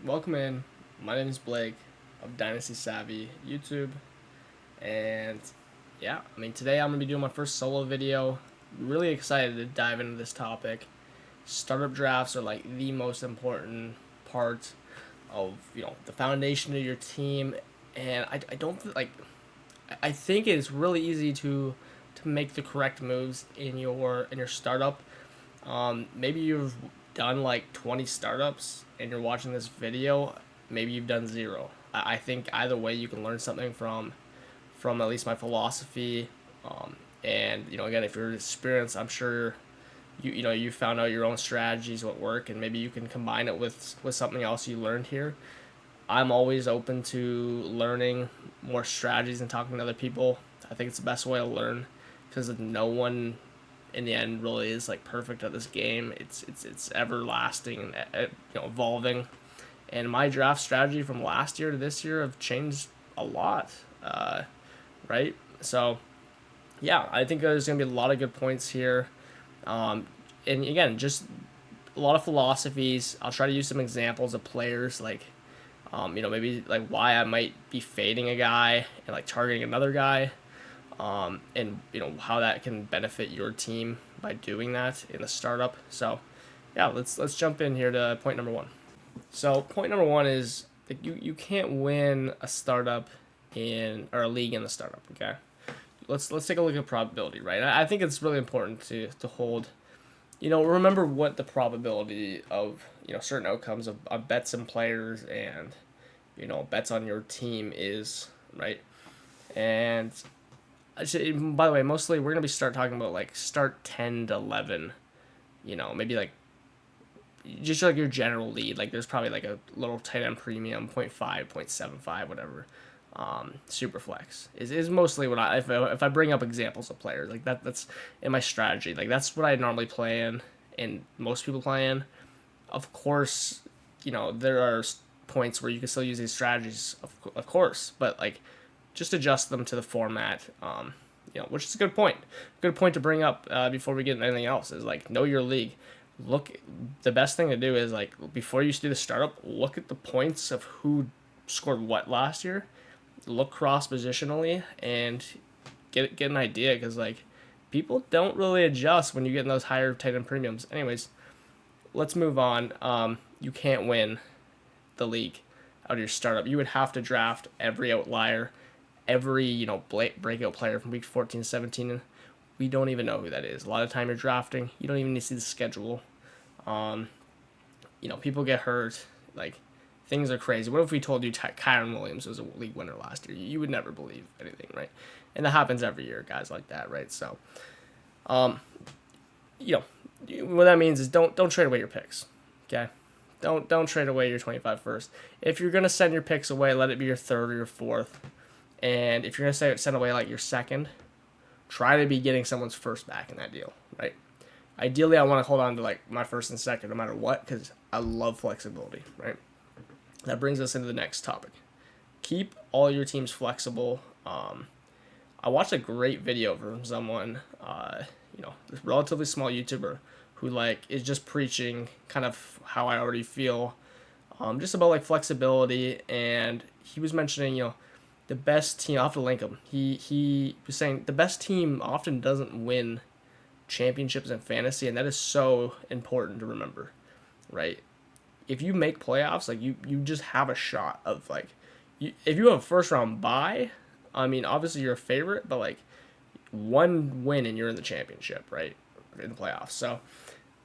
Welcome in. My name is Blake of Dynasty Savvy YouTube, and today I'm gonna be doing my first solo video. Really excited to dive into this topic. Startup drafts are like the most important part of the foundation of your team, and I don't I think it's really easy to make the correct moves in your startup. Maybe you've done like 20 startups and you're watching this video. Maybe you've done zero. I think either way you can learn something from at least my philosophy. And again, if you're experienced, I'm sure you found out your own strategies what work, and maybe you can combine it with something else you learned here. I'm always open to learning more strategies and talking to other people. I think it's the best way to learn because no one in the end really is like perfect at this game. It's everlasting and evolving. And my draft strategy from last year to this year have changed a lot, right? So yeah, I think there's gonna be a lot of good points here. And again, just a lot of philosophies. I'll try to use some examples of players like maybe like why I might be fading a guy and like targeting another guy, and how that can benefit your team by doing that in the startup. So, yeah, let's jump in here to point number one. So, point number one is that you can't win a startup in or a league in the startup. Okay, let's take a look at probability. Right, I think it's really important to hold. Remember what the probability of certain outcomes of bets and players and bets on your team is, right? And by the way, mostly we're gonna be start talking about like start 10 to 11. Maybe like just like your general lead. Like there's probably like a little tight end premium, 0.5, 0.75, whatever. Super flex is mostly what if I bring up examples of players like that's in my strategy. Like that's what I normally play in, and most people play in. Of course, there are points where you can still use these strategies, of course, but like just adjust them to the format. Which is a good point. Good point to bring up before we get into anything else is like know your league. Look, the best thing to do is like before you do the startup, look at the points of who scored what last year. Look cross positionally and get an idea because like people don't really adjust when you get in those higher tight end premiums. Anyways, let's move on. You can't win the league out of your startup. You would have to draft every outlier, every breakout player from week 14, 17. And we don't even know who that is. A lot of time you're drafting, you don't even need to see the schedule. People get hurt. Like things are crazy. What if we told you Kyron Williams was a league winner last year? You would never believe anything, right? And that happens every year, guys like that, right? So, um, you know, what that means is don't trade away your picks. Okay, don't trade away your 25 first. If you're gonna send your picks away, let it be your third or your fourth. And if you're gonna send away like your second, try to be getting someone's first back in that deal, right? Ideally, I want to hold on to like my first and second no matter what because I love flexibility, right? That brings us into the next topic. Keep all your teams flexible. I watched a great video from someone, this relatively small YouTuber who like is just preaching kind of how I already feel, just about like flexibility, and he was mentioning the best team. I'll have to link him. He was saying the best team often doesn't win championships in fantasy, and that is so important to remember, right? If you make playoffs, like you just have a shot of like, if you have a first round bye, I mean, obviously you're a favorite, but like one win and you're in the championship, right? In the playoffs. So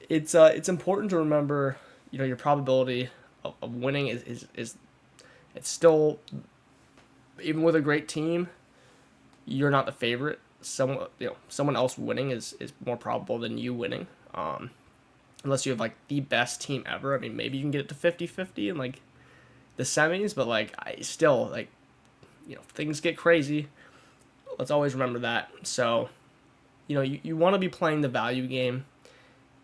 it's important to remember, your probability of winning is it's still, even with a great team, you're not the favorite. Someone else winning is more probable than you winning. Unless you have like the best team ever. I mean, maybe you can get it to 50-50 in like the semis, but like I still like things get crazy. Let's always remember that. So, you want to be playing the value game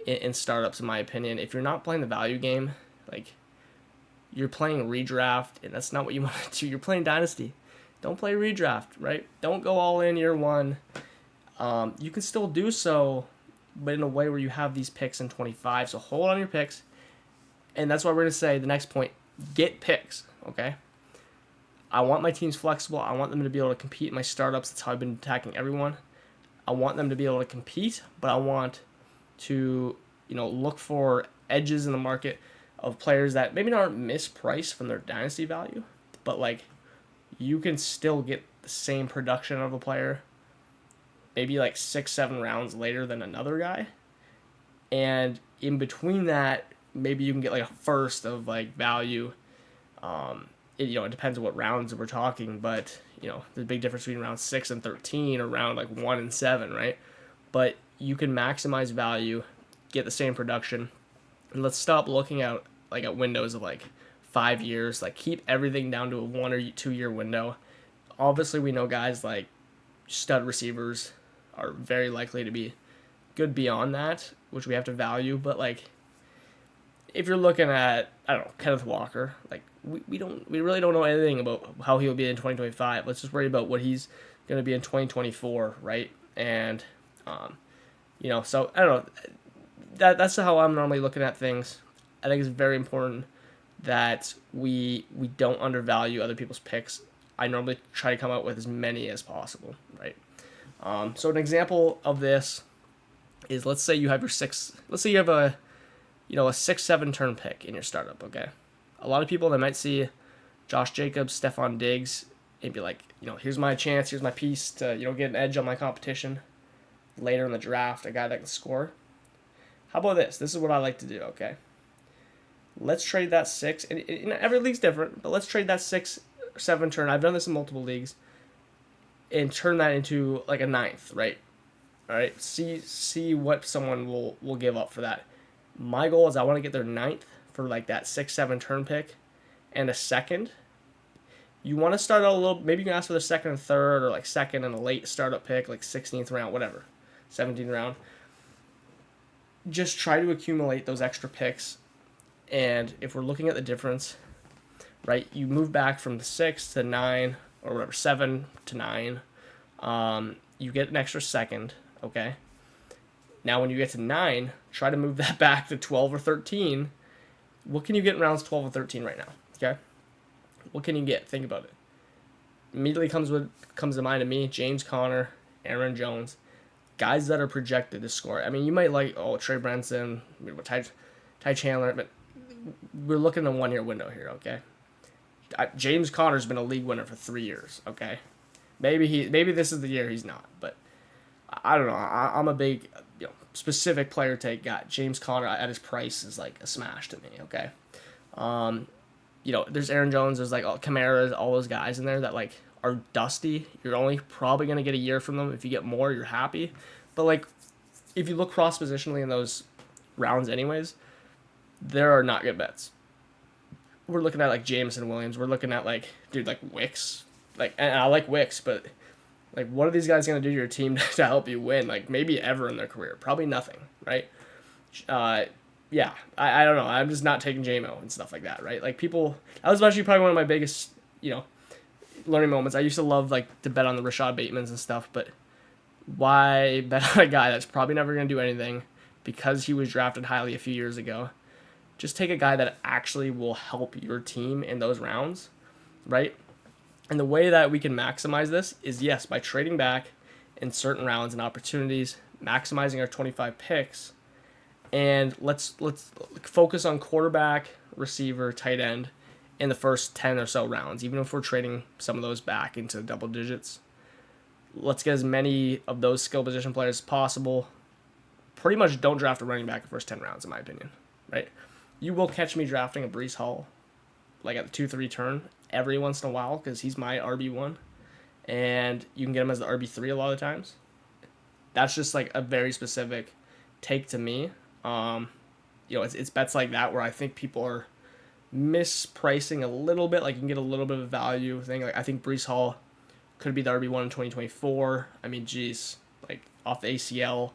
in startups, in my opinion. If you're not playing the value game, like you're playing redraft, and that's not what you want to do. You're playing Dynasty. Don't play redraft, right? Don't go all in year one. You can still do so, but in a way where you have these picks in 25. So hold on your picks. And that's why we're going to say the next point, get picks, okay? I want my teams flexible. I want them to be able to compete in my startups. That's how I've been attacking everyone. I want them to be able to compete, but I want to, look for edges in the market of players that maybe not mispriced from their dynasty value, but like you can still get the same production of a player maybe like 6-7 rounds later than another guy, and in between that maybe you can get like a first of like value. It depends on what rounds we're talking, but there's a big difference between round 6 and 13 or round like 1 and 7, right? But you can maximize value, get the same production, and let's stop looking at windows of like 5 years. Like keep everything down to a 1 or 2 year window. Obviously, we know guys like stud receivers are very likely to be good beyond that, which we have to value. But like, if you're looking at, I don't know, Kenneth Walker, like we really don't know anything about how he'll be in 2025. Let's just worry about what he's going to be in 2024, right? And so I don't know. That's how I'm normally looking at things. I think it's very important that we don't undervalue other people's picks. I normally try to come out with as many as possible, right? So an example of this is, let's say you have a 6-7 turn pick in your startup, okay? A lot of people, they might see Josh Jacobs, Stephon Diggs, and be like, here's my chance, here's my piece to, get an edge on my competition later in the draft, a guy that can score. How about this? This is what I like to do, okay? Let's trade that 6, and every league's different, but let's trade that 6-7 turn. I've done this in multiple leagues, and turn that into like a 9th, right? All right, see what someone will give up for that. My goal is I want to get their 9th for like that 6-7 turn pick and a 2nd. You want to start out a little, maybe you can ask for the 2nd and 3rd, or like 2nd and a late startup pick, like 16th round, whatever, 17th round. Just try to accumulate those extra picks. And if we're looking at the difference, right, you move back from the 6 to 9, or whatever, 7 to 9. You get an extra 2nd, okay? Now when you get to 9, try to move that back to 12 or 13. What can you get in rounds 12 and 13 right now, okay? What can you get? Think about it. Immediately comes to mind to me, James Conner, Aaron Jones, guys that are projected to score. I mean, you might like, Trey Brenson, Ty Chandler, but we're looking at a 1 year window here, okay? James Conner's been a league winner for 3 years, okay? Maybe this is the year he's not, but I don't know. I'm a big specific player take guy. James Conner at his price is like a smash to me, okay? There's Aaron Jones, there's like Kamara, all those guys in there that like are dusty. You're only probably gonna get a year from them. If you get more, you're happy. But like, if you look cross positionally in those rounds, anyways, there are not good bets. We're looking at like Jameson Williams. We're looking at like Wicks. And I like Wicks, but like, what are these guys gonna do to your team to help you win? Like, maybe ever in their career, probably nothing, right? I don't know. I'm just not taking JMO and stuff like that, right? Like that was actually probably one of my biggest, learning moments. I used to love like to bet on the Rashad Batemans and stuff, but why bet on a guy that's probably never gonna do anything because he was drafted highly a few years ago? Just take a guy that actually will help your team in those rounds, right? And the way that we can maximize this is, yes, by trading back in certain rounds and opportunities, maximizing our 25 picks, and let's focus on quarterback, receiver, tight end in the first 10 or so rounds, even if we're trading some of those back into double digits. Let's get as many of those skill position players as possible. Pretty much don't draft a running back in the first 10 rounds, in my opinion, right? You will catch me drafting a Breece Hall, like at the 2-3 turn, every once in a while, because he's my RB1, and you can get him as the RB3 a lot of times. That's just like a very specific take to me. It's bets like that where I think people are mispricing a little bit. Like, you can get a little bit of value thing. Like, I think Breece Hall could be the RB1 in 2024. I mean, geez, like off the ACL,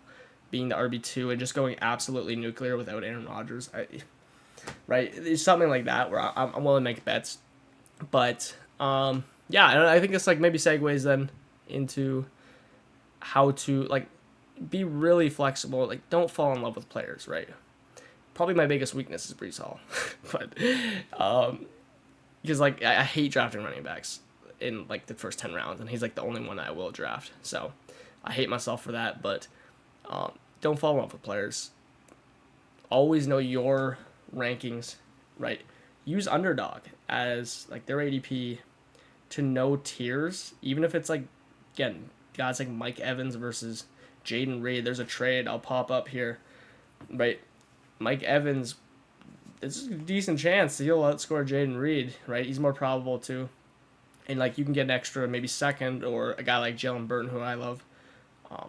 being the RB2 and just going absolutely nuclear without Aaron Rodgers. Right? It's something like that where I'm willing to make bets. But, I think this like maybe segues then into how to like be really flexible. Like, don't fall in love with players, right? probably my biggest weakness is Breece Hall, but because like I hate drafting running backs in like the first 10 rounds, and he's like the only one that I will draft. So I hate myself for that, but don't fall in love with players. Always know your rankings, right? Use underdog as like their ADP to know tiers, even if it's like, again, guys like Mike Evans versus Jaden Reed. There's a trade I'll pop up here, right? Mike Evans, it's a decent chance he'll outscore Jaden Reed, right? He's more probable too. And like you can get an extra maybe second, or a guy like Jalen Burton, who I love,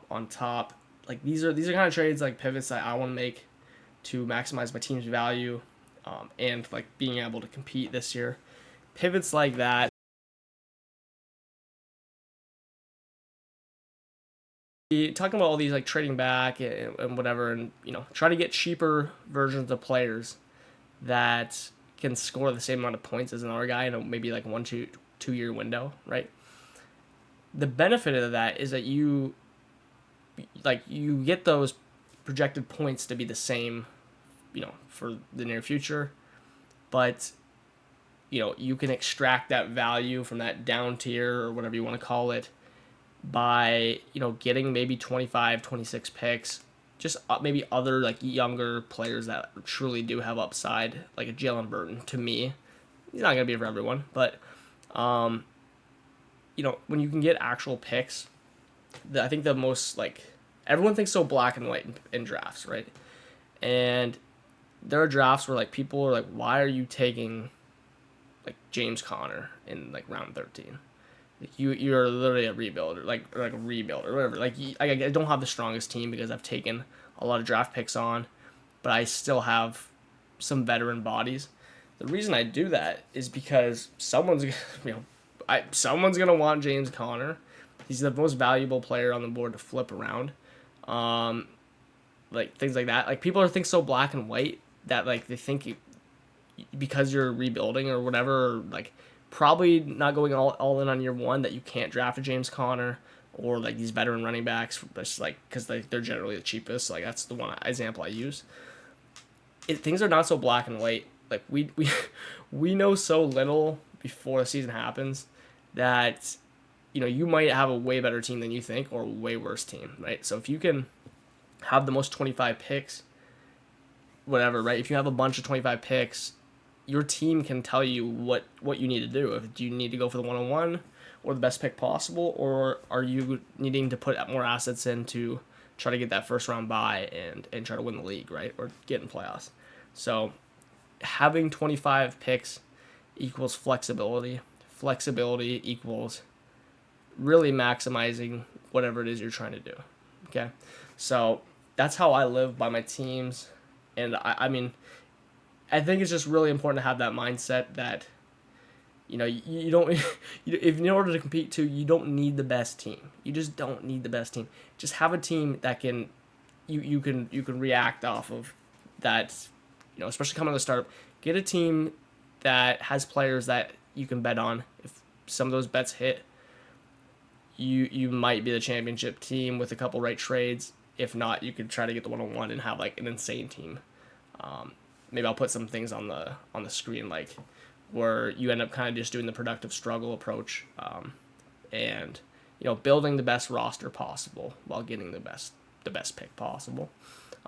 on top. Like these are kind of trades like pivots that I want to make to maximize my team's value, and like being able to compete this year. Pivots like that. Talking about all these like trading back and whatever, and try to get cheaper versions of players that can score the same amount of points as another guy in a maybe like 1 to 2 year window, right? The benefit of that is that you get those projected points to be the same, for the near future, but you can extract that value from that down tier or whatever you want to call it by getting maybe 25, 26 picks, just maybe other like younger players that truly do have upside, like a Jalen Burton. To me, he's not gonna be for everyone, but when you can get actual picks, I think the most like everyone thinks so black and white in drafts, right? And there are drafts where like people are like, why are you taking like James Conner in like round 13? Like you're literally a rebuilder, like a rebuilder, or whatever. Like I don't have the strongest team because I've taken a lot of draft picks on, but I still have some veteran bodies. The reason I do that is because someone's gonna want James Conner. He's the most valuable player on the board to flip around. Like things like that. Like people think so black and white that like they think because you're rebuilding or whatever, or like probably not going all in on year one, that you can't draft a James Conner or like these veteran running backs, just like because they're generally the cheapest. Like that's the one example I use. Things are not so black and white. Like we know so little before the season happens that you might have a way better team than you think, or a way worse team, right? So if you can have the most 25 picks, whatever, right? If you have a bunch of 25 picks, your team can tell you what you need to do. Do you need to go for the 1-on-1 or the best pick possible, or are you needing to put more assets in to try to get that first round bye and try to win the league, right? Or get in playoffs. So having 25 picks equals flexibility. Flexibility equals really maximizing whatever it is you're trying to do. Okay? So that's how I live by my teams. And I mean, I think it's just really important to have that mindset that, you don't, if in order to compete too, you don't need the best team. You just don't need the best team. Just have a team that can, you can react off of that, especially coming to the startup. Get a team that has players that you can bet on. If some of those bets hit, you might be the championship team with a couple right trades. If not, you could try to get the 1-on-1 and have like an insane team. Maybe I'll put some things on the screen, like where you end up kind of just doing the productive struggle approach, and building the best roster possible while getting the best pick possible.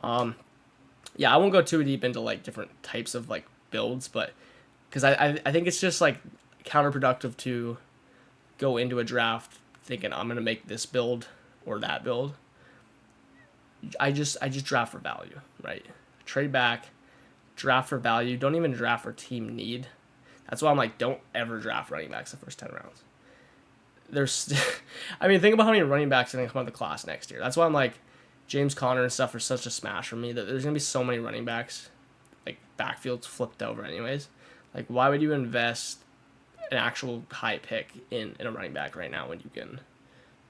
Yeah, I won't go too deep into like different types of like builds, but because I think it's just like counterproductive to go into a draft thinking I'm gonna make this build or that build. I just draft for value, right? Trade back, draft for value. Don't even draft for team need. That's why I'm like, don't ever draft running backs the first 10 rounds. There's, I mean, think about how many running backs are going to come out of the class next year. That's why I'm like, James Conner and stuff are such a smash for me that there's going to be so many running backs, like backfields flipped over anyways. Like, why would you invest an actual high pick in a running back right now when you can,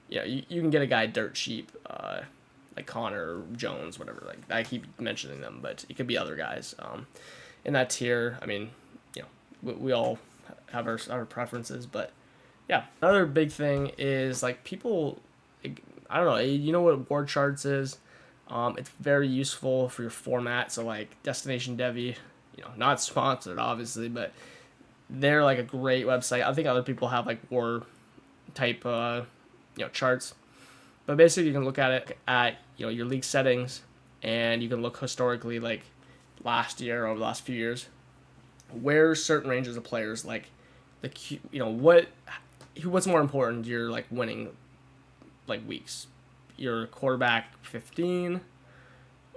you can get a guy dirt cheap, like Connor or Jones, whatever. Like I keep mentioning them, but it could be other guys. In that tier, I mean, we all have our preferences, but yeah. Another big thing is like people, I don't know, you know what war charts is. It's very useful for your format. So like Destination Devi, not sponsored obviously, but they're like a great website. I think other people have like war type charts, but basically you can look at it at your league settings, and you can look historically like last year or over the last few years where certain ranges of players like the what's more important, you're like winning like weeks, your quarterback 15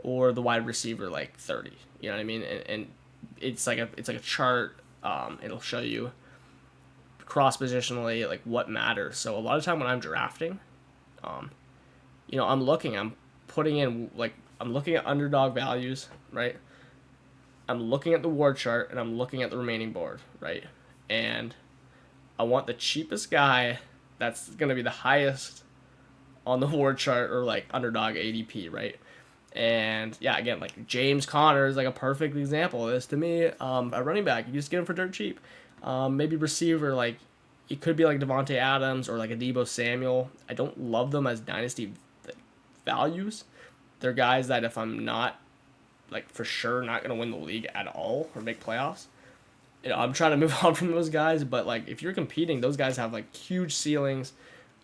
or the wide receiver like 30, you know what I mean? And it's like a chart. It'll show you cross positionally like what matters. So a lot of time when I'm drafting, um, I'm putting in like I'm looking at underdog values, right? I'm looking at the war chart and I'm looking at the remaining board, right? And I want the cheapest guy that's going to be the highest on the war chart or like underdog ADP, right? And yeah, again, like James Conner is like a perfect example of this to me. A running back, you just get him for dirt cheap. Maybe receiver, like it could be like Devontae Adams or like a Deebo Samuel. I don't love them as dynasty values. They're guys that if I'm not like for sure not gonna win the league at all or make playoffs, I'm trying to move on from those guys. But like if you're competing, those guys have like huge ceilings.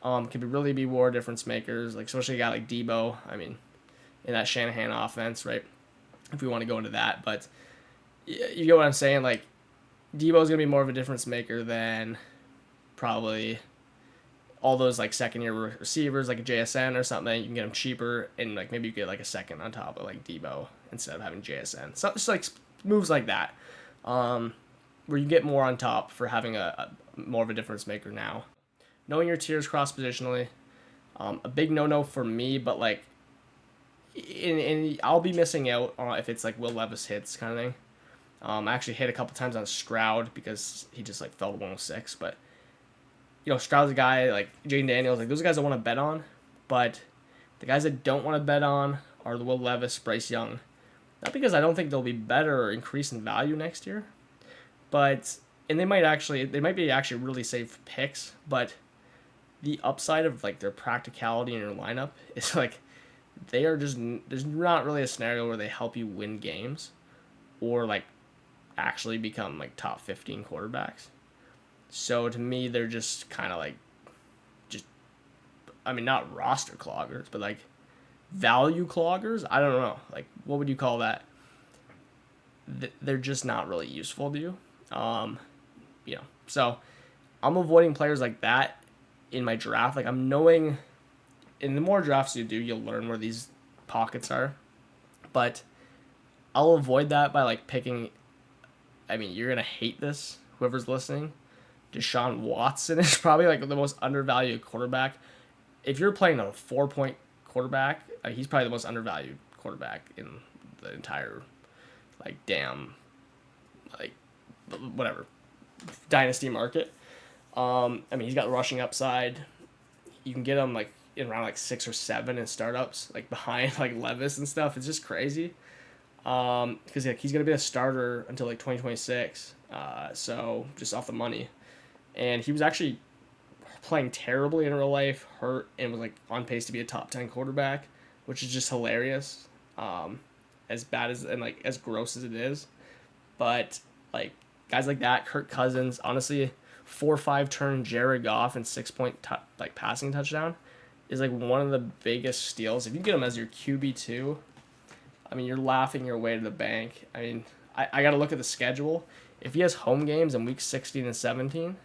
Can really be war difference makers. Like especially a guy like Deebo. I mean, in that Shanahan offense, right? If we want to go into that, but you get what I'm saying. Like Deebo's gonna be more of a difference maker than probably all those like second year receivers like a JSN or something. You can get them cheaper, and like maybe you get like a second on top of like Deebo instead of having JSN. So it's like moves like that, where you get more on top for having a more of a difference maker now. Knowing your tiers cross positionally, a big no for me, but like, I'll be missing out if it's like Will Levis hits kind of thing. I actually hit a couple times on Stroud because he just like fell to 106, but Stroud's a guy like Jane Daniels, like those guys I want to bet on, but the guys I don't want to bet on are the Will Levis, Bryce Young. Not because I don't think they'll be better or increase in value next year, but and they might be actually really safe picks, but the upside of like their practicality in your lineup is like there's not really a scenario where they help you win games or like actually become like top 15 quarterbacks. So to me, they're just kind of like, not roster cloggers, but like value cloggers. I don't know. Like, what would you call that? They're just not really useful to you. So I'm avoiding players like that in my draft. Like, I'm knowing, in the more drafts you do, you'll learn where these pockets are. But I'll avoid that by like picking. You're going to hate this, whoever's listening. Deshaun Watson is probably like the most undervalued quarterback. If you're playing a 4-point quarterback, he's probably the most undervalued quarterback in the entire whatever dynasty market. He's got rushing upside. You can get him like in around like 6 or 7 in startups, like behind like Levis and stuff. It's just crazy. Because he's gonna be a starter until like 2026. So just off the money. And he was actually playing terribly in real life, hurt, and was like on pace to be a top 10 quarterback, which is just hilarious. As bad as and like as gross as it is, but like guys like that, Kirk Cousins, honestly, 4-5 turn Jared Goff and 6-point passing touchdown is like one of the biggest steals. If you get him as your QB2, you're laughing your way to the bank. I got to look at the schedule. If he has home games in week 16 and 17,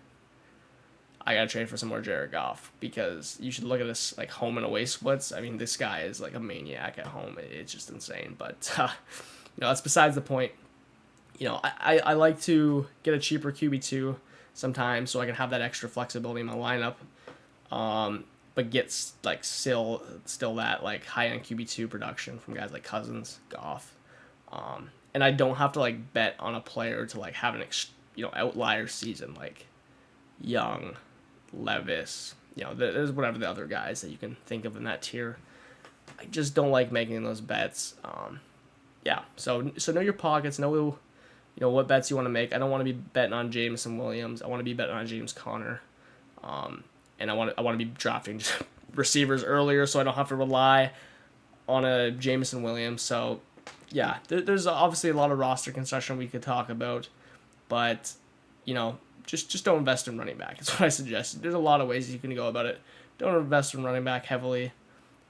I got to trade for some more Jared Goff, because you should look at this like home and away splits. This guy is like a maniac at home. It's just insane. But, that's besides the point. I like to get a cheaper QB2 sometimes so I can have that extra flexibility in my lineup. But get like still that like high end QB2 production from guys like Cousins, Goff, and I don't have to like bet on a player to like have an outlier season like Young, Levis. There's whatever the other guys that you can think of in that tier. I just don't like making those bets. So know your pockets. Know what bets you want to make. I don't want to be betting on Jameson Williams. I want to be betting on James Conner. And I want to be drafting receivers earlier, so I don't have to rely on a Jameson Williams. So, yeah, there's obviously a lot of roster concession we could talk about, but just don't invest in running back. That's what I suggest. There's a lot of ways you can go about it. Don't invest in running back heavily.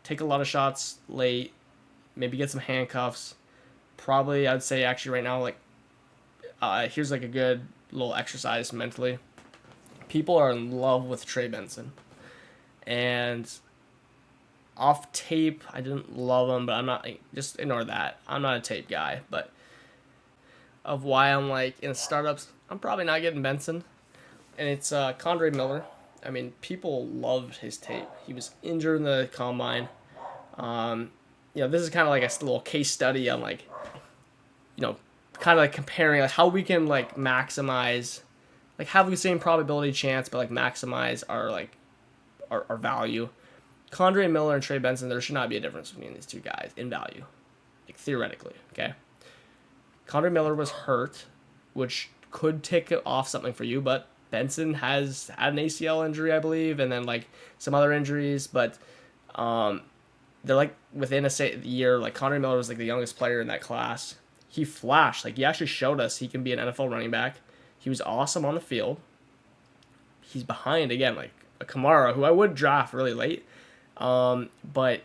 Take a lot of shots late. Maybe get some handcuffs. Probably, I'd say actually right now, here's a good little exercise mentally. People are in love with Trey Benson, and off tape, I didn't love him, but I'm not, just ignore that. I'm not a tape guy, but of why I'm in startups, I'm probably not getting Benson. And it's Condre Miller. I mean, people loved his tape. He was injured in the combine. This is kind of a little case study on kind of comparing how we can maximize, have the same probability chance, but maximize our value. Condre Miller and Trey Benson, there should not be a difference between these two guys in value, theoretically. Okay. Condre Miller was hurt, which could take off something for you, but Benson has had an ACL injury, I believe, and then some other injuries, but they're within a year. Condre Miller was the youngest player in that class. He flashed. He actually showed us he can be an NFL running back. He was awesome on the field. He's behind again, a Kamara, who I would draft really late, but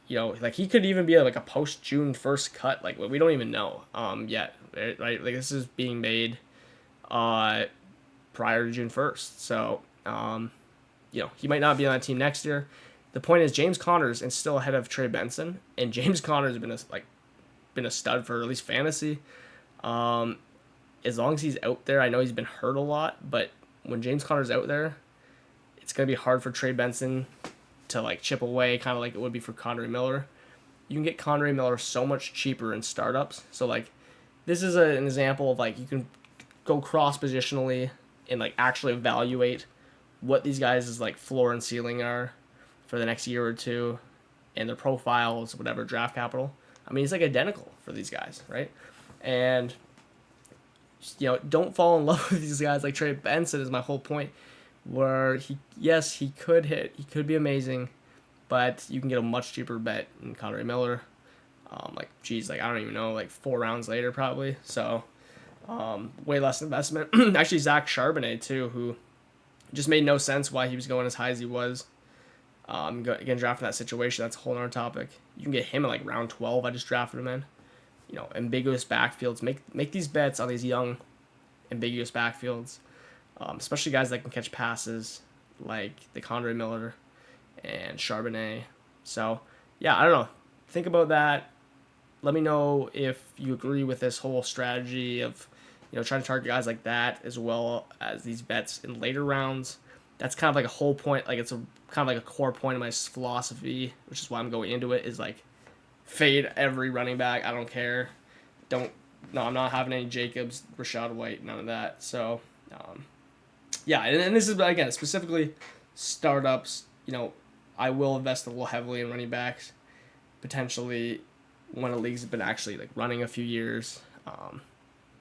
he could even be a post June 1st cut. We don't even know yet, right? This is being made prior to June 1st, so he might not be on that team next year. The point is James Conner's is still ahead of Trey Benson, and James Conner's been a stud for at least fantasy. As long as he's out there, I know he's been hurt a lot, but when James Conner's out there, it's gonna be hard for Trey Benson to chip away, kind of like it would be for Condre Miller. You can get Condre Miller so much cheaper in startups. So this is an example of you can go cross positionally and actually evaluate what these guys' floor and ceiling are for the next year or two, and their profiles, whatever, draft capital. I mean, it's identical for these guys, right? And don't fall in love with these guys like Trey Benson is my whole point. Where he could hit, he could be amazing, but you can get a much cheaper bet in Condre Miller. I don't even know, 4 rounds later probably. So, way less investment. Actually, Zach Charbonnet too, who just made no sense why he was going as high as he was. Again, drafting that situation, that's a whole other topic. You can get him in round 12. I just drafted him in. Ambiguous backfields. Make these bets on these young, ambiguous backfields. Especially guys that can catch passes like the Condre Miller and Charbonnet. So, yeah, I don't know. Think about that. Let me know if you agree with this whole strategy of, trying to target guys like that as well as these bets in later rounds. That's kind of a whole point. It's a kind of a core point of my philosophy, which is why I'm going into it, is fade every running back. I don't care. No, I'm not having any Jacobs, Rashad White, none of that. So, yeah, and this is, again, specifically startups. I will invest a little heavily in running backs, potentially when a league's been actually running a few years,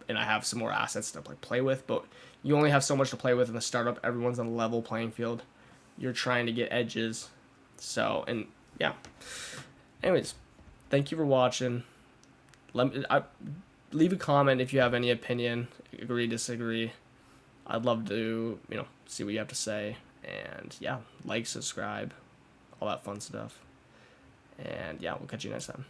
and I have some more assets to play with. But you only have so much to play with in the startup. Everyone's on a level playing field. You're trying to get edges. So, and yeah. Anyways, thank you for watching. Leave a comment if you have any opinion, agree, disagree. I'd love to, see what you have to say. And yeah, subscribe, all that fun stuff. And yeah, we'll catch you next time.